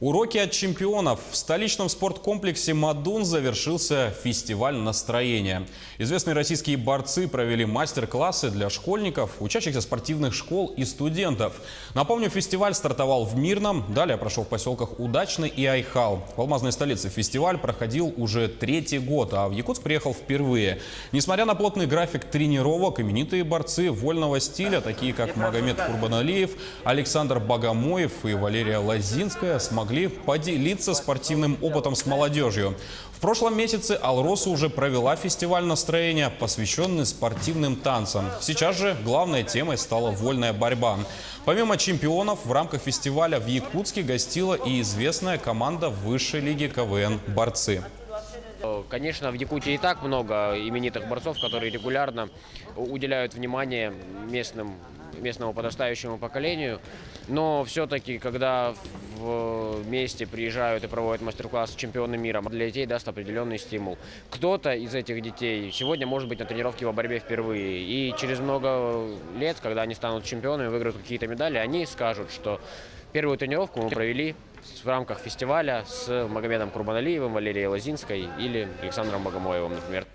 Уроки от чемпионов. В столичном спорткомплексе «Мадун» завершился фестиваль настроения. Известные российские борцы провели мастер-классы для школьников, учащихся спортивных школ и студентов. Напомню, фестиваль стартовал в Мирном, далее прошел в поселках Удачный и Айхал. В алмазной столице фестиваль проходил уже третий год, а в Якутск приехал впервые. Несмотря на плотный график тренировок, именитые борцы вольного стиля, такие как Магомед Курбаналиев, Александр Богомоев и Валерия Лозинская, смогли поделиться спортивным опытом с молодежью. В прошлом месяце «Алроса» уже провела фестиваль настроения, посвященный спортивным танцам. Сейчас же главной темой стала вольная борьба. Помимо чемпионов, в рамках фестиваля в Якутске гостила и известная команда высшей лиги КВН «Борцы». Конечно, в Якутии и так много именитых борцов, которые регулярно уделяют внимание местному подрастающему поколению. Но все-таки, когда вместе приезжают и проводят мастер-класс чемпионы мира, для детей даст определенный стимул. Кто-то из этих детей сегодня может быть на тренировке по борьбе впервые. И через много лет, когда они станут чемпионами, выиграют какие-то медали, они скажут, что первую тренировку мы провели в рамках фестиваля с Магомедом Курбаналиевым, Валерией Лозинской или Александром Богомоевым, например.